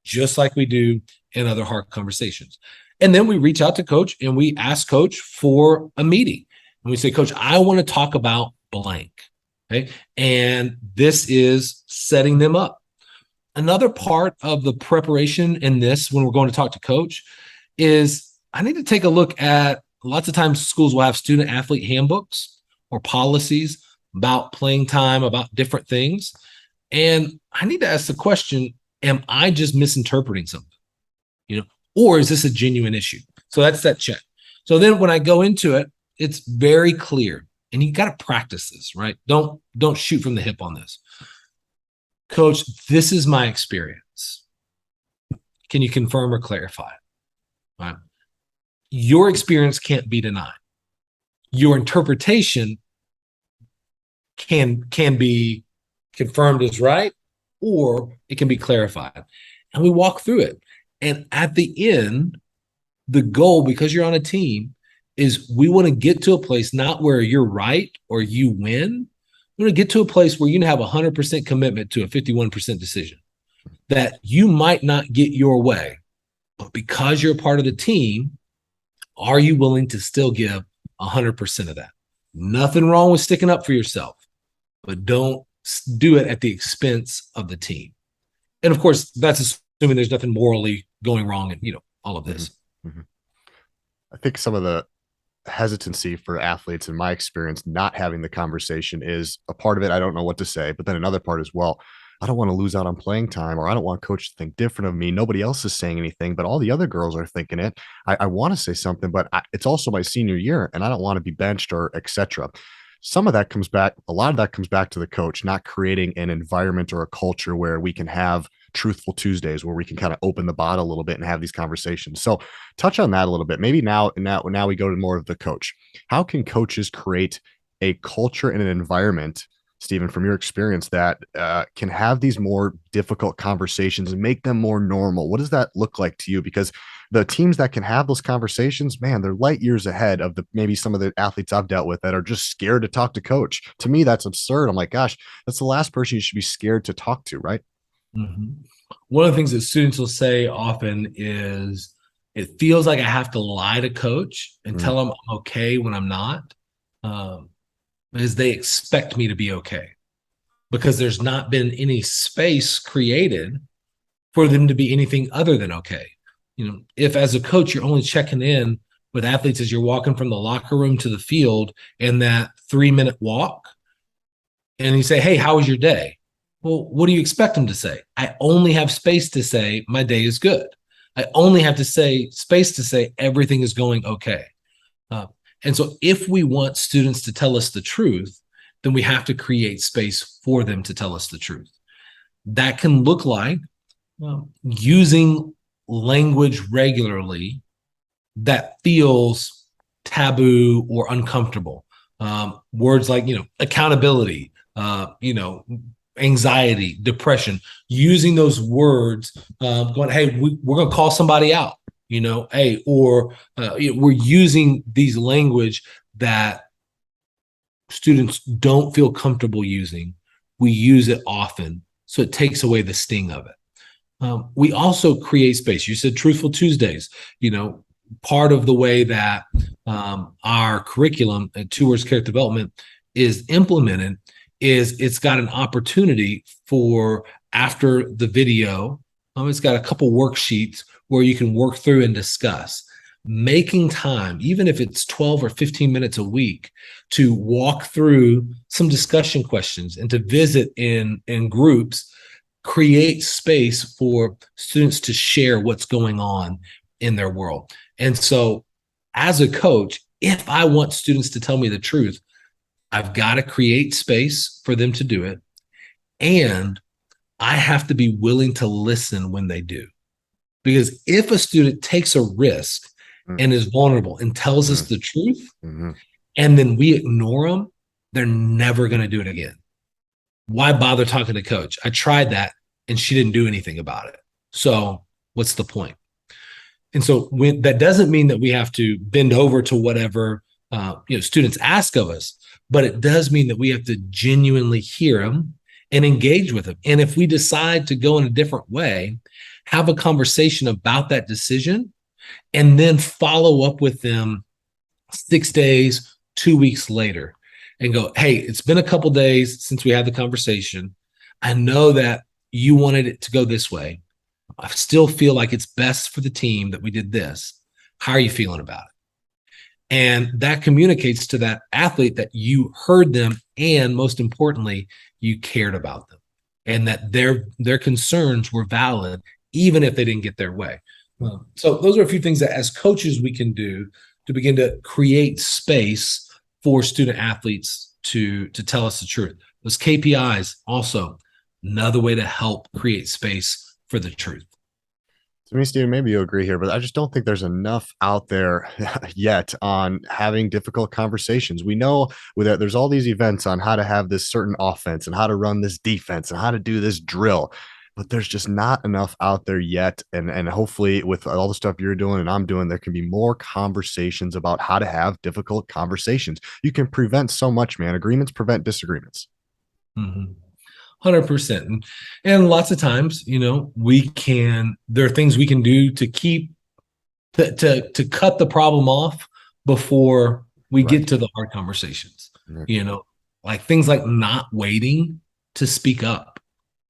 Just like we do in other hard conversations. And then we reach out to coach and we ask coach for a meeting. And we say, coach, I want to talk about blank. Okay. And this is setting them up. Another part of the preparation in this, when we're going to talk to coach, is I need to take a look at, lots of times schools will have student athlete handbooks or policies about playing time, about different things. And I need to ask the question, am I just misinterpreting something? Or is this a genuine issue? So that's that check. So then when I go into it, it's very clear. And you got to practice this, right? Don't shoot from the hip on this. Coach, this is my experience. Can you confirm or clarify? Right. Your experience can't be denied. Your interpretation can be confirmed as right, or it can be clarified. And we walk through it. And at the end, the goal, because you're on a team, is we want to get to a place not where you're right or you win. We want to get to a place where you have 100% commitment to a 51% decision. That you might not get your way, but because you're a part of the team, are you willing to still give 100% of that? Nothing wrong with sticking up for yourself, but don't do it at the expense of the team. And of course, that's assuming there's nothing morally going wrong and, all of this. Mm-hmm. I think some of the hesitancy for athletes, in my experience, not having the conversation is a part of it. I don't know what to say, but then another part is, well, I don't want to lose out on playing time, or I don't want coach to think different of me. Nobody else is saying anything, but all the other girls are thinking it. I want to say something, but it's also my senior year and I don't want to be benched or etc. Some of that comes back, a lot of that comes back to the coach, not creating an environment or a culture where we can have truthful Tuesdays, where we can kind of open the bottle a little bit and have these conversations. So touch on that a little bit. Maybe now we go to more of the coach. How can coaches create a culture and an environment, Stephen, from your experience, that can have these more difficult conversations and make them more normal? What does that look like to you? Because the teams that can have those conversations, man, they're light years ahead of maybe some of the athletes I've dealt with that are just scared to talk to coach. To me, that's absurd. I'm like, gosh, that's the last person you should be scared to talk to, right? Mm-hmm. One of the things that students will say often is, it feels like I have to lie to coach and tell them I'm okay when I'm not, because they expect me to be okay, because there's not been any space created for them to be anything other than okay. If as a coach, you're only checking in with athletes as you're walking from the locker room to the field in that 3-minute walk, and you say, hey, how was your day? Well, what do you expect them to say? I only have space to say my day is good. I only have to say space to say everything is going okay. And so if we want students to tell us the truth, then we have to create space for them to tell us the truth. That can look like using language regularly that feels taboo or uncomfortable. Words like, accountability, anxiety, depression, using those words, going, hey, we're going to call somebody out, hey, or we're using these language that students don't feel comfortable using. We use it often, so it takes away the sting of it. We also create space. You said Truthful Tuesdays. Part of the way that our curriculum at 2 Words Character Development is implemented is it's got an opportunity for after the video, it's got a couple worksheets where you can work through and discuss. Making time, even if it's 12 or 15 minutes a week, to walk through some discussion questions and to visit in groups, create space for students to share what's going on in their world. And so as a coach, if I want students to tell me the truth, I've got to create space for them to do it. And I have to be willing to listen when they do. Because if a student takes a risk and is vulnerable and tells us the truth, and then we ignore them, they're never going to do it again. Why bother talking to coach? I tried that and she didn't do anything about it. So what's the point? And so that doesn't mean that we have to bend over to whatever students ask of us, but it does mean that we have to genuinely hear them and engage with them. And if we decide to go in a different way, have a conversation about that decision, and then follow up with them 6 days, 2 weeks later, and go, hey, it's been a couple days since we had the conversation. I know that you wanted it to go this way. I still feel like it's best for the team that we did this. How are you feeling about it? And that communicates to that athlete that you heard them, and most importantly, you cared about them, and that their concerns were valid, even if they didn't get their way. So those are a few things that as coaches we can do to begin to create space for student athletes to tell us the truth. Those KPIs also another way to help create space for the truth. To me, Steven, maybe you agree here, but I just don't think there's enough out there yet on having difficult conversations. We know that there's all these events on how to have this certain offense and how to run this defense and how to do this drill, but there's just not enough out there yet. And hopefully with all the stuff you're doing and I'm doing, there can be more conversations about how to have difficult conversations. You can prevent so much, man. Agreements prevent disagreements. 100%. And lots of times, there are things we can do to keep, to cut the problem off before we get to the hard conversations, like things like not waiting to speak up.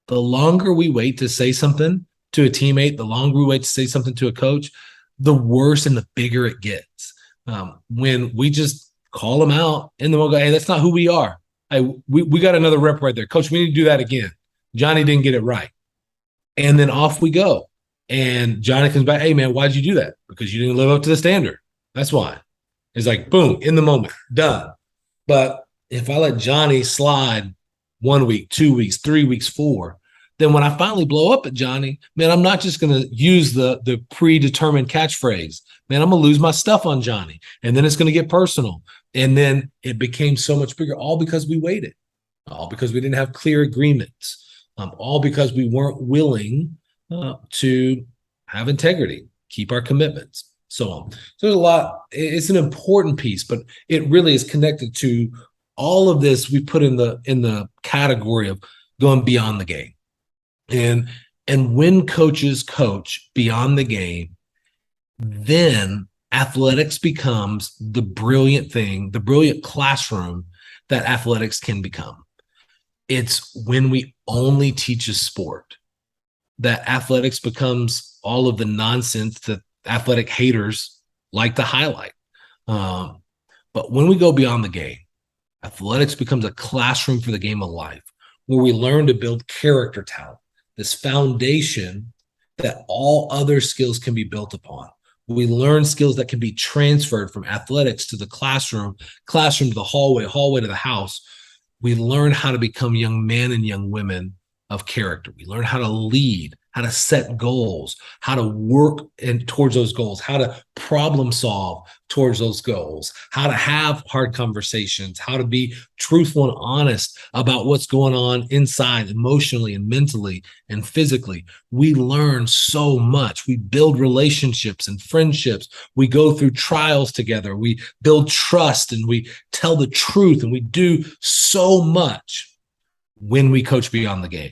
The longer we wait to say something to a teammate, the longer we wait to say something to a coach, the worse and the bigger it gets. When we just call them out and then we'll go, hey, that's not who we are. We got another rep right there. Coach, we need to do that again. Johnny didn't get it right. And then off we go. And Johnny comes back, hey, man, why'd you do that? Because you didn't live up to the standard. That's why. It's like, boom, in the moment, done. But if I let Johnny slide 1 week, 2 weeks, 3 weeks, 4, then when I finally blow up at Johnny, man, I'm not just going to use the predetermined catchphrase. Man, I'm going to lose my stuff on Johnny. And then it's going to get personal. And then it became so much bigger, all because we waited, all because we didn't have clear agreements, all because we weren't willing to have integrity, keep our commitments, so on. So there's a lot. It's an important piece, but it really is connected to all of this we put in the category of going beyond the game. And when coaches coach beyond the game, then athletics becomes the brilliant thing, the brilliant classroom that athletics can become. It's when we only teach a sport that athletics becomes all of the nonsense that athletic haters like to highlight. But when we go beyond the game, athletics becomes a classroom for the game of life, where we learn to build character talent, this foundation that all other skills can be built upon. We learn skills that can be transferred from athletics to the classroom to the hallway to the house. We learn how to become young men and young women of character. We learn how to lead, how to set goals, how to work towards those goals, how to problem solve towards those goals, how to have hard conversations, how to be truthful and honest about what's going on inside emotionally and mentally and physically. We learn so much. We build relationships and friendships. We go through trials together. We build trust and we tell the truth, and we do so much when we coach beyond the game.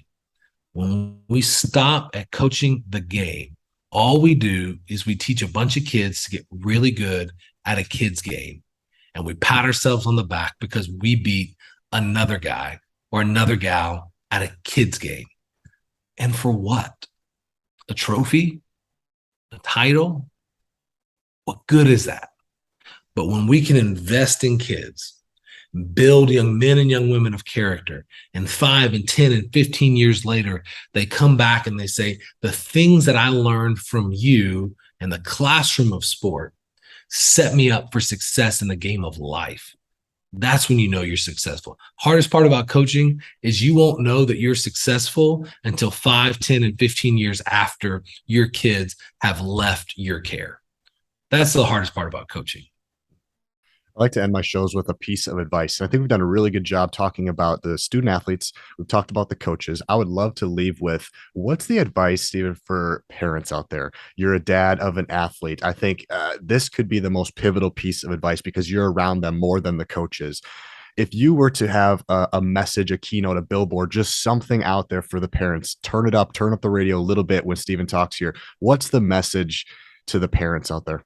When we stop at coaching the game, all we do is we teach a bunch of kids to get really good at a kid's game. And we pat ourselves on the back because we beat another guy or another gal at a kid's game. And for what? A trophy? A title? What good is that? But when we can invest in kids, build young men and young women of character, and 5 and 10 and 15 years later, they come back and they say, the things that I learned from you in the classroom of sport set me up for success in the game of life. That's when you know you're successful. Hardest part about coaching is you won't know that you're successful until 5, 10, and 15 years after your kids have left your care. That's the hardest part about coaching. I like to end my shows with a piece of advice. And I think we've done a really good job talking about the student athletes. We've talked about the coaches. I would love to leave with, what's the advice, Stephen, for parents out there? You're a dad of an athlete. I think this could be the most pivotal piece of advice because you're around them more than the coaches. If you were to have a message, a keynote, a billboard, just something out there for the parents, turn up the radio a little bit when Stephen talks here. What's the message to the parents out there?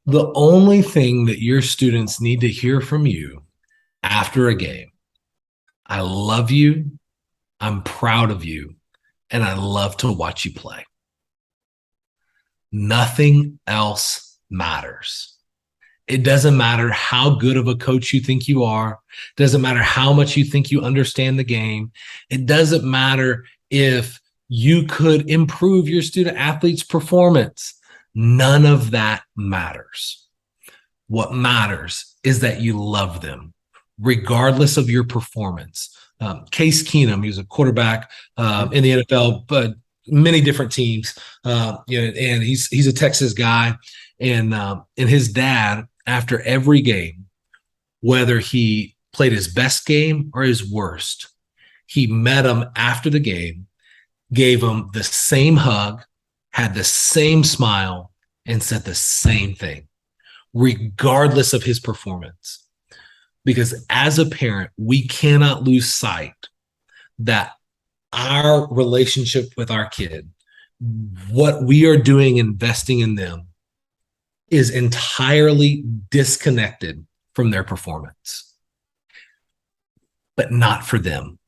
The only thing that your students need to hear from you after a game: I love you, I'm proud of you, and I love to watch you play. Nothing else matters. It doesn't matter how good of a coach you think you are. It doesn't matter how much you think you understand the game. It doesn't matter if you could improve your student athlete's performance. None of that matters. What matters is that you love them, regardless of your performance. Case Keenum, he was a quarterback in the NFL, but many different teams. And he's a Texas guy, and his dad, after every game, whether he played his best game or his worst, he met him after the game, gave him the same hug, had the same smile, and said the same thing, regardless of his performance. Because as a parent, we cannot lose sight that our relationship with our kid, what we are doing, investing in them, is entirely disconnected from their performance. But not for them.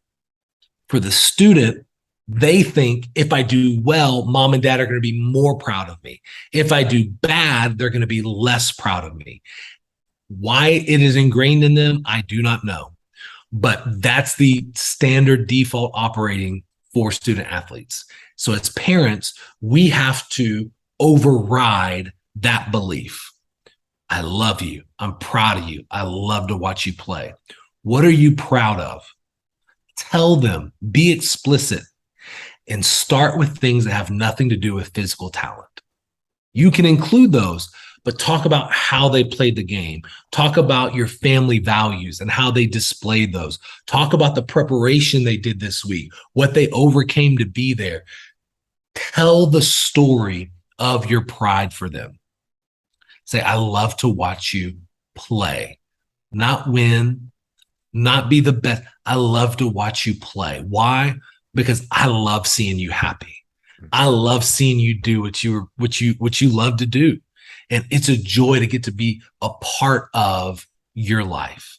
For the student, they think if I do well, mom and dad are going to be more proud of me. If I do bad, they're going to be less proud of me. Why it is ingrained in them, I do not know. But that's the standard default operating for student athletes. So as parents, we have to override that belief. I love you. I'm proud of you. I love to watch you play. What are you proud of? Tell them, be explicit. And start with things that have nothing to do with physical talent. You can include those, but talk about how they played the game. Talk about your family values and how they displayed those. Talk about the preparation they did this week, what they overcame to be there. Tell the story of your pride for them. Say, I love to watch you play, not win, not be the best. I love to watch you play. Why? Because I love seeing you happy. I love seeing you do what you love to do. And it's a joy to get to be a part of your life.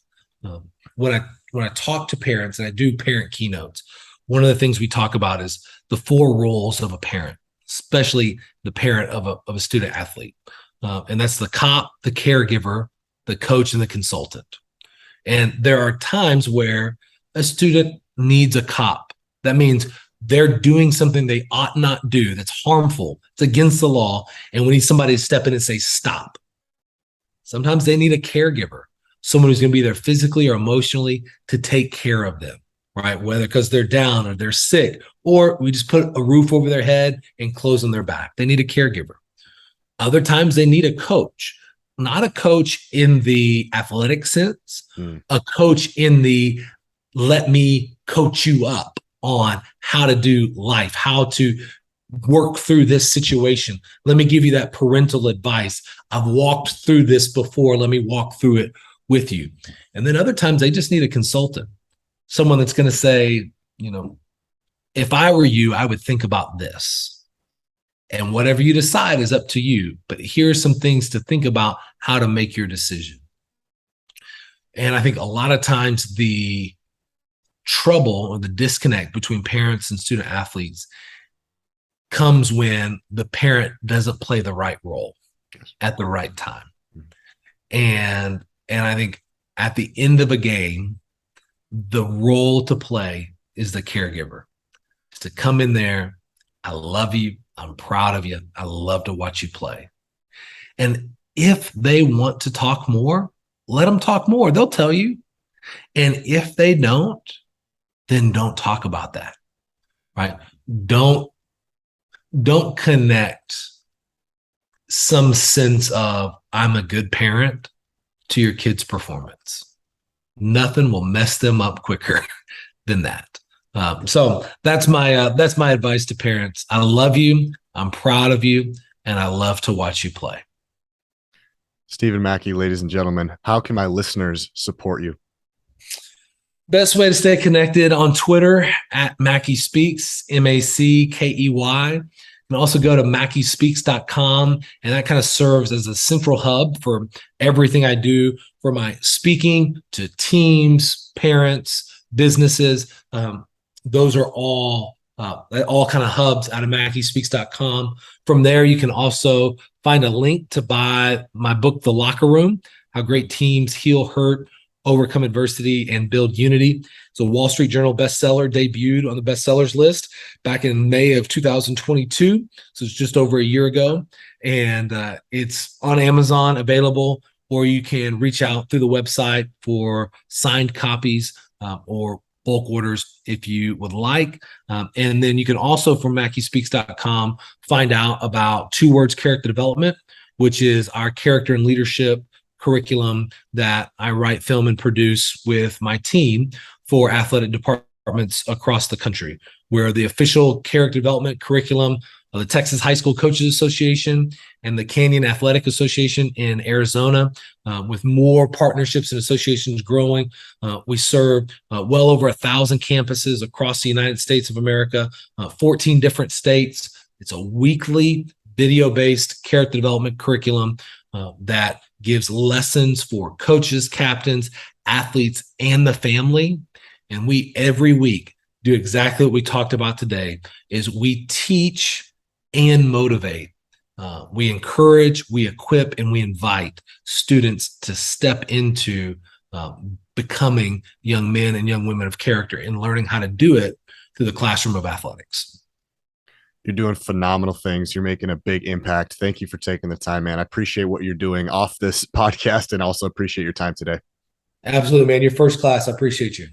When I talk to parents, and I do parent keynotes, one of the things we talk about is the 4 roles of a parent, especially the parent of a student athlete. And that's the cop, the caregiver, the coach, and the consultant. And there are times where a student needs a cop. That means they're doing something they ought not do, that's harmful, it's against the law, and we need somebody to step in and say, stop. Sometimes they need a caregiver, someone who's going to be there physically or emotionally to take care of them, right? Whether because they're down or they're sick, or we just put a roof over their head and clothes on their back. They need a caregiver. Other times they need a coach, not a coach in the athletic sense, a coach in the let me coach you up on how to do life, how to work through this situation. Let me give you that parental advice. I've walked through this before. Let me walk through it with you. And then other times they just need a consultant, someone that's going to say, if I were you, I would think about this. And whatever you decide is up to you. But here are some things to think about how to make your decision. And I think a lot of times the trouble or the disconnect between parents and student athletes comes when the parent doesn't play the right role at the right time. And I think at the end of a game, the role to play is the caregiver. Is to come in there. I love you. I'm proud of you. I love to watch you play. And if they want to talk more, let them talk more. They'll tell you. And if they don't, then don't talk about that, right? Don't connect some sense of I'm a good parent to your kid's performance. Nothing will mess them up quicker than that. So that's my advice to parents. I love you. I'm proud of you, and I love to watch you play. Stephen Mackey, ladies and gentlemen, how can my listeners support you? Best way to stay connected on Twitter at Mackey Speaks, Mackey. You can also go to MackeySpeaks.com, and that kind of serves as a central hub for everything I do for my speaking to teams, parents, businesses. Those are all kind of hubs out of MackeySpeaks.com. From there, you can also find a link to buy my book, The Locker Room: How Great Teams Heal Hurt, Overcome Adversity, and Build Unity. It's a Wall Street Journal bestseller, debuted on the bestsellers list back in May of 2022. So it's just over a year ago. And it's on Amazon available, or you can reach out through the website for signed copies or bulk orders if you would like. And then you can also, from MackeySpeaks.com, find out about 2 Words Character Development, which is our character and leadership curriculum that I write, film, and produce with my team for athletic departments across the country. We're the official character development curriculum of the Texas High School Coaches Association and the Canyon Athletic Association in Arizona, with more partnerships and associations growing. We serve well over 1,000 campuses across the United States of America, 14 different states. It's a weekly video-based character development curriculum that gives lessons for coaches, captains, athletes, and the family. And we every week do exactly what we talked about today, is we teach and motivate. We encourage, we equip, and we invite students to step into becoming young men and young women of character and learning how to do it through the classroom of athletics. You're doing phenomenal things. You're making a big impact. Thank you for taking the time, man. I appreciate what you're doing off this podcast, and also appreciate your time today. Absolutely, man. You're first class. I appreciate you.